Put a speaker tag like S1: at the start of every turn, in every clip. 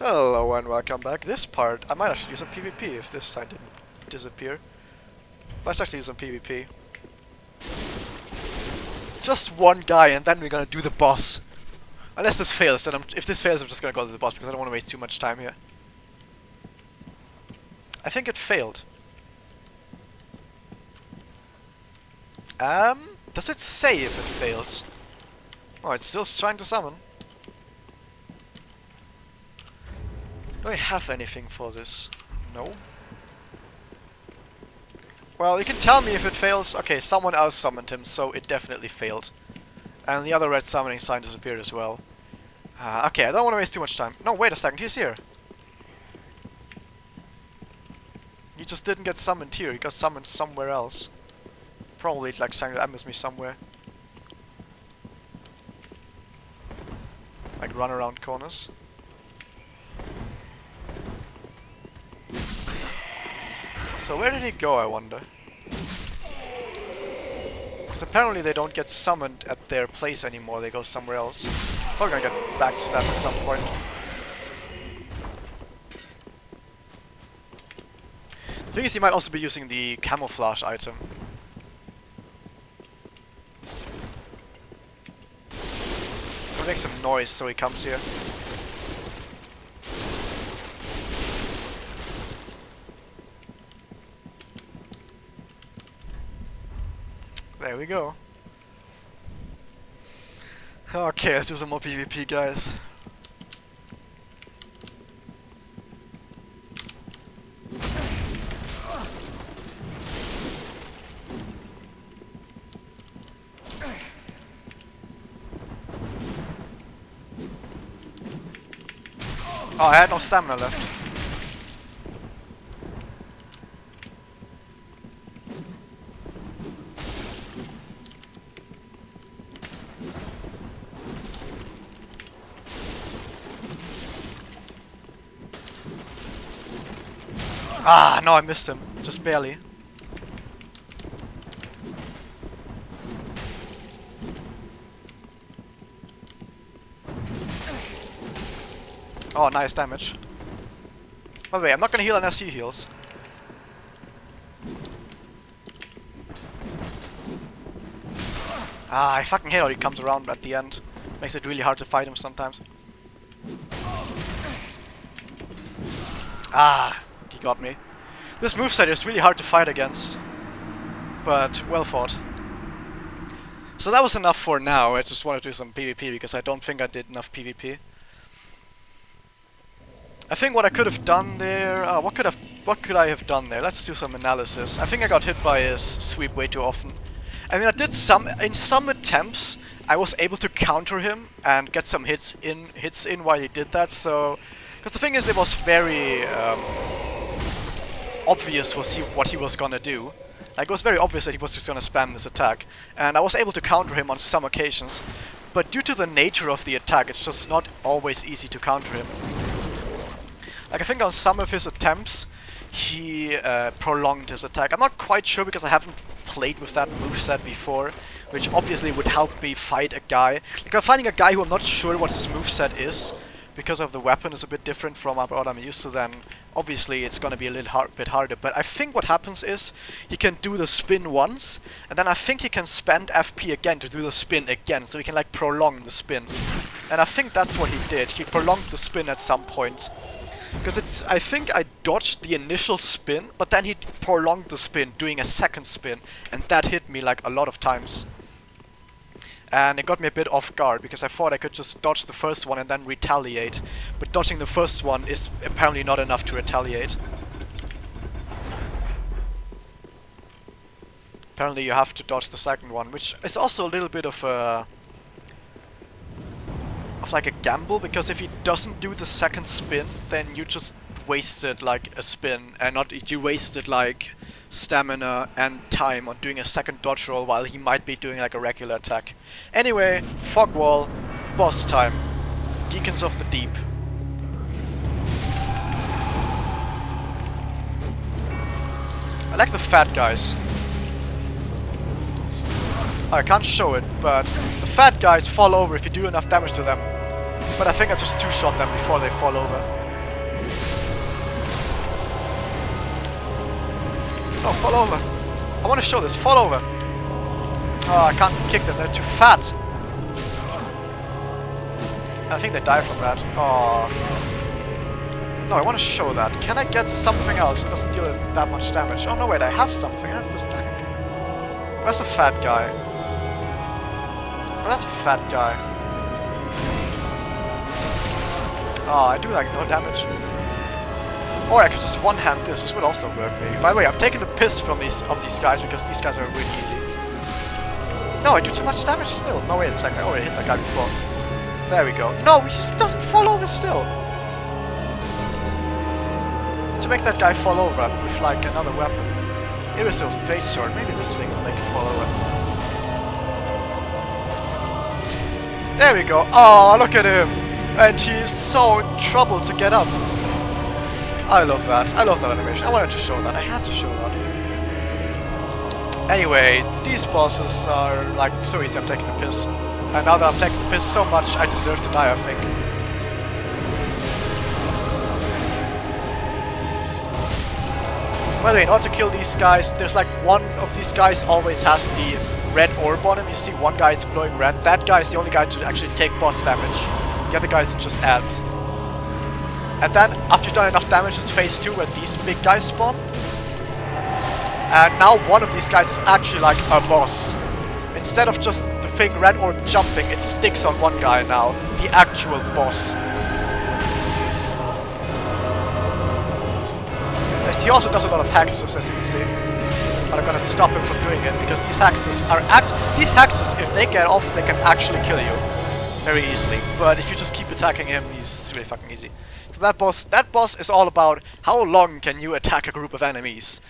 S1: Hello and welcome back. This part, I might actually use some PvP if this side didn't disappear. Let's actually use some PvP. Just one guy and then we're gonna do the boss. Unless this fails, then if this fails I'm just gonna go to the boss because I don't want to waste too much time here. I think it failed. Does it say if it fails? Oh, it's still trying to summon. Do I have anything for this? No. Well, you can tell me if it fails. Okay, someone else summoned him, so it definitely failed. And the other red summoning sign disappeared as well. Okay, I don't want to waste too much time. No, wait a second, he's here. He just didn't get summoned here, he got summoned somewhere else. Probably like sang ambushed me somewhere. Like run around corners. So where did he go, I wonder? Because apparently they don't get summoned at their place anymore, they go somewhere else. Probably gonna get backstabbed at some point. The thing is, he might also be using the camouflage item. We'll make some noise so he comes here. There we go. Okay, let's do some more PvP, guys. Oh, I had no stamina left. Ah, no, I missed him. Just barely. Oh, nice damage. By the way, I'm not gonna heal unless he heals. Ah, I fucking hate how he comes around at the end. Makes it really hard to fight him sometimes. Ah, he got me. This moveset is really hard to fight against. But, well fought. So that was enough for now. I just wanted to do some PvP because I don't think I did enough PvP. I think what I could have done there... what could I have done there? Let's do some analysis. I think I got hit by his sweep way too often. I mean, I did in some attempts, I was able to counter him and get some hits in while he did that, so... Because the thing is, it was very obvious what he was gonna do. Like, it was very obvious that he was just gonna spam this attack. And I was able to counter him on some occasions. But due to the nature of the attack, it's just not always easy to counter him. Like, I think on some of his attempts, he prolonged his attack. I'm not quite sure because I haven't played with that moveset before, which obviously would help me fight a guy. Like, I'm finding a guy who I'm not sure what his moveset is, because of the weapon is a bit different from what I'm used to, then obviously it's gonna be a little bit harder. But I think what happens is, he can do the spin once, and then I think he can spend FP again to do the spin again, so he can like prolong the spin. And I think that's what he did. He prolonged the spin at some point. Because I think I dodged the initial spin, but then he prolonged the spin, doing a second spin, and that hit me like a lot of times. And it got me a bit off guard, because I thought I could just dodge the first one and then retaliate. But dodging the first one is apparently not enough to retaliate. Apparently you have to dodge the second one, which is also a little bit of a... like a gamble, because if he doesn't do the second spin, then you just wasted like a spin, and you wasted like stamina and time on doing a second dodge roll while he might be doing like a regular attack. Anyway, fog wall, boss time. Deacons of the Deep. I like the fat guys. I can't show it, but the fat guys fall over if you do enough damage to them. But I think I just two-shot them before they fall over. No, fall over. I want to show this. Fall over. Oh, I can't kick them. They're too fat. I think they die from that. Oh. No, I want to show that. Can I get something else that doesn't deal that much damage? Oh, no, wait. I have something. I have this thing. Where's the fat guy? Oh, that's a fat guy. Oh, I do like no damage. Or I could just one-hand this. This would also work, maybe. By the way, I'm taking the piss from these guys because these guys are really easy. No, I do too much damage still. No, wait a second. I already hit that guy before. There we go. No, he just doesn't fall over still. To make that guy fall over with like another weapon. Irithil straight sword. Maybe this thing will make it fall over. There we go. Oh, look at him. And he's so in trouble to get up. I love that. I love that animation. I wanted to show that. I had to show that. Anyway, these bosses are like so easy. I'm taking the piss. And now that I'm taking the piss so much, I deserve to die, I think. By the way, in order to kill these guys, there's like one of these guys always has the red orb on him. You see one guy is glowing red. That guy is the only guy to actually take boss damage. The other guys it just adds. And then, after you've done enough damage, it's phase 2 where these big guys spawn. And now one of these guys is actually like a boss. Instead of just the thing red orb jumping, it sticks on one guy now. The actual boss. Yes, he also does a lot of hexes, as you can see. But I'm gonna stop him from doing it, because these hexes are these hexes, if they get off, they can actually kill you. Very easily. But if you just keep attacking him, he's really fucking easy. So that boss is all about how long can you attack a group of enemies.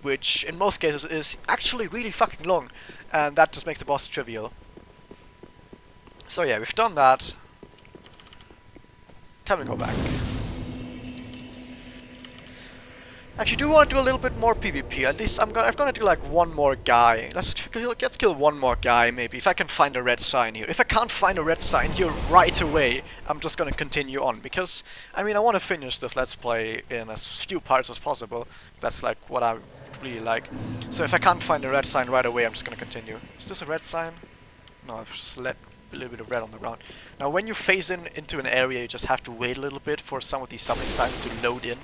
S1: Which, in most cases, is actually really fucking long. And that just makes the boss trivial. So yeah, we've done that. Time to go back. Actually, do want to do a little bit more PvP. At least I'm gonna do like one more guy. Let's kill one more guy, maybe, if I can find a red sign here. If I can't find a red sign here right away, I'm just gonna continue on. Because, I mean, I want to finish this Let's Play in as few parts as possible. That's like what I really like. So if I can't find a red sign right away, I'm just gonna continue. Is this a red sign? No, I've just let a little bit of red on the ground. Now, when you phase into an area, you just have to wait a little bit for some of these summoning signs to load in.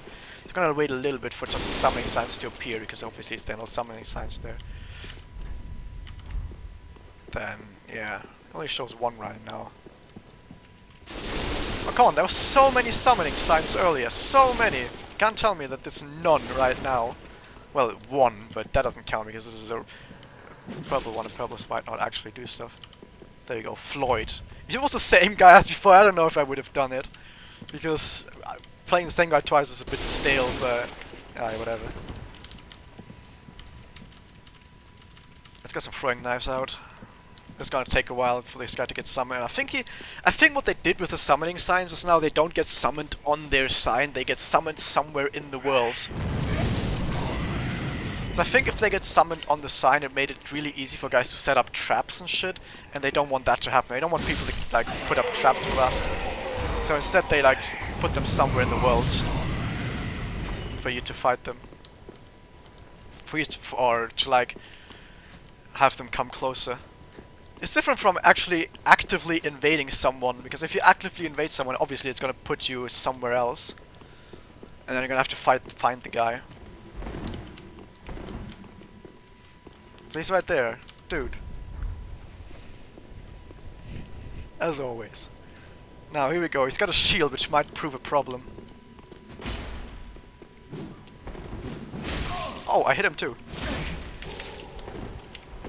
S1: I'm gonna wait a little bit for just the summoning signs to appear, because obviously if there are no summoning signs there, then yeah, it only shows one right now. Oh come on, there were so many summoning signs earlier, so many! You can't tell me that there's none right now. Well, one, but that doesn't count because this is a purple one, and purples might not actually do stuff. There you go, Floyd. If it was the same guy as before, I don't know if I would have done it, because playing the same guy twice is a bit stale, but whatever. Let's get some throwing knives out. It's gonna take a while for this guy to get summoned. I think what they did with the summoning signs is now they don't get summoned on their sign, they get summoned somewhere in the world. So I think if they get summoned on the sign, it made it really easy for guys to set up traps and shit, and they don't want that to happen. They don't want people to like put up traps for that. So instead they like put them somewhere in the world for you to fight them. For you to, or to like have them come closer. It's different from actually actively invading someone, because if you actively invade someone, obviously it's gonna put you somewhere else. And then you're gonna have to find the guy. So he's right there. Dude. As always. Now, here we go. He's got a shield, which might prove a problem. Oh, I hit him too.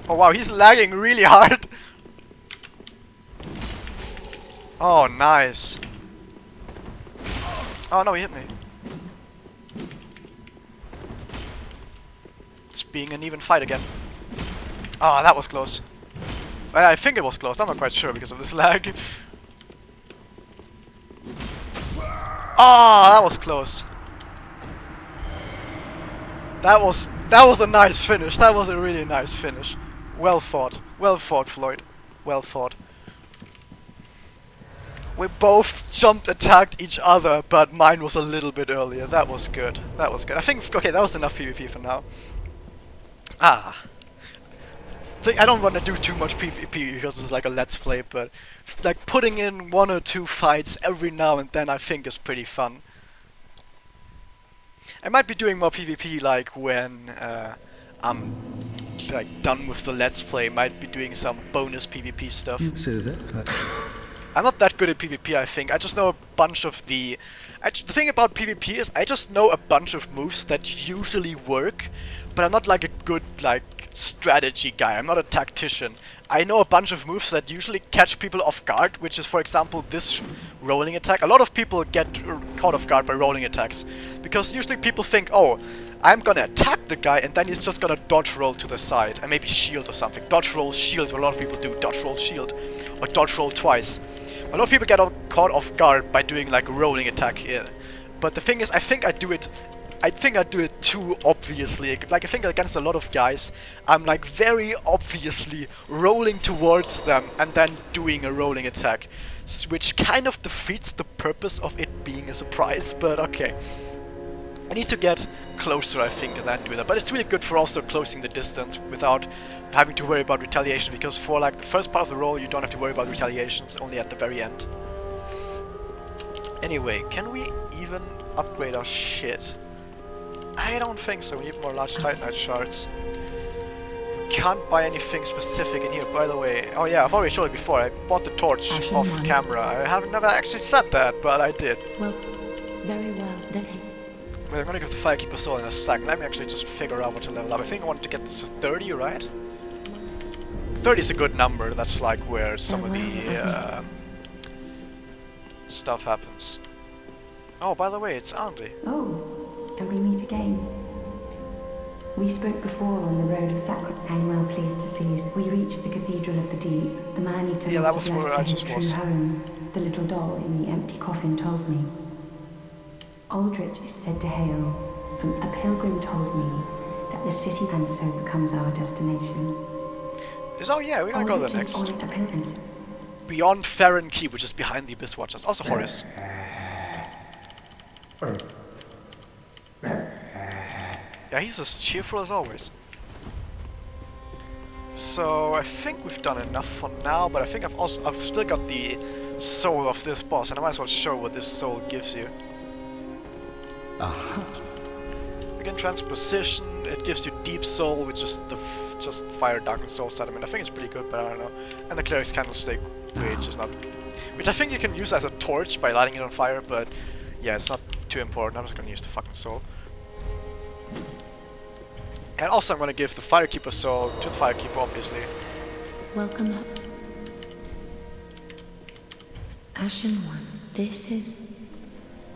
S1: Oh wow, he's lagging really hard. Oh, nice. Oh no, he hit me. It's being an even fight again. Oh, that was close. I think it was close. I'm not quite sure because of this lag. Oh, that was close. That was a nice finish. That was a really nice finish. Well fought. Well fought, Floyd. Well fought. We both jumped, attacked each other, but mine was a little bit earlier. That was good. That was good. I think, okay, that was enough PvP for now. Ah. I don't want to do too much PvP because it's like a let's play, but like putting in 1 or 2 fights every now and then I think is pretty fun. I might be doing more PvP like when I'm like done with the let's play. Might be doing some bonus PvP stuff.
S2: So that
S1: I'm not that good at PvP, I think. I just know a bunch of the thing about PvP is I just know a bunch of moves that usually work, but I'm not like a good like strategy guy. I'm not a tactician. I know a bunch of moves that usually catch people off guard, which is, for example, this rolling attack. A lot of people get caught off guard by rolling attacks, because usually people think, oh, I'm gonna attack the guy and then he's just gonna dodge roll to the side and maybe shield or something. Dodge roll, shield, what a lot of people do. Dodge roll, shield. Or dodge roll twice. A lot of people get caught off guard by doing like a rolling attack here. But the thing is, I think I do it too obviously. Like, I think against a lot of guys, I'm like very obviously rolling towards them and then doing a rolling attack, which kind of defeats the purpose of it being a surprise, but okay. I need to get closer, I think, and then do that. But it's really good for also closing the distance without having to worry about retaliation, because for like the first part of the roll, you don't have to worry about retaliations, only at the very end. Anyway, can we even upgrade our shit? I don't think so. We need more large Titanite shards. We can't buy anything specific in here, by the way. Oh yeah, I've already showed it before. I bought the torch off camera. I have never actually said that, but I did.
S3: Well, very well, then.
S1: Wait, I'm gonna give the Firekeeper Soul in a sec. Let me actually just figure out what to level up. I think I wanted to get this to 30, right? 30 is a good number. That's like where some of the stuff happens. Oh, by the way, it's Andy.
S4: Oh, and we meet again. We spoke before on the road of sacrifice. I'm well pleased to see you. We reached the Cathedral of the Deep. The man you told
S1: that was where I just was.
S4: Home. The little doll in the empty coffin told me. Aldrich is said to hail from a pilgrim told me that the city and so becomes our destination.
S1: Oh yeah, we're gonna go there next.
S4: On a pilgrim's.
S1: Beyond Farron Key, which is behind the Abyss Watchers. Also Horus. Yeah, he's as cheerful as always. So I think we've done enough for now, but I think I've still got the soul of this boss, and I might as well show what this soul gives you. Begin transposition. It gives you deep soul, which is the just fire, dark, and soul sediment. I think it's pretty good, but I don't know. And the cleric's candlestick, which is not, which I think you can use as a torch by lighting it on fire, but yeah, it's not too important. I'm just gonna use the fucking soul. And also, I'm gonna give the Firekeeper soul to the Firekeeper, obviously.
S3: Welcome us. Ashen One, this is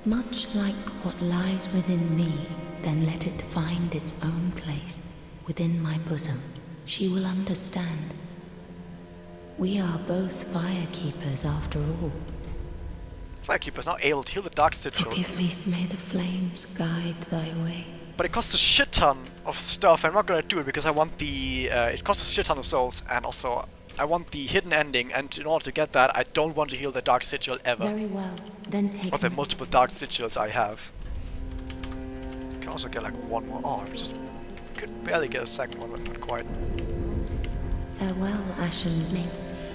S3: much like what lies within me, then let it find its own place within my bosom. She will understand. We are both Firekeepers after all.
S1: Firekeeper's now able to heal the Dark Sigil.
S3: Forgive me, may the flames guide thy way.
S1: But it costs a shit ton of stuff. I'm not gonna do it because I want the. It costs a shit ton of souls, and also I want the hidden ending. And in order to get that, I don't want to heal the Dark Sigil ever.
S3: Very well, then take.
S1: Or the multiple Dark Sigils I have. You can also get like one more. Oh, I just could barely get a second one, but not quite.
S3: Farewell, Ashen Mate.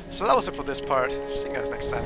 S1: So that was it for this part. See you guys next time.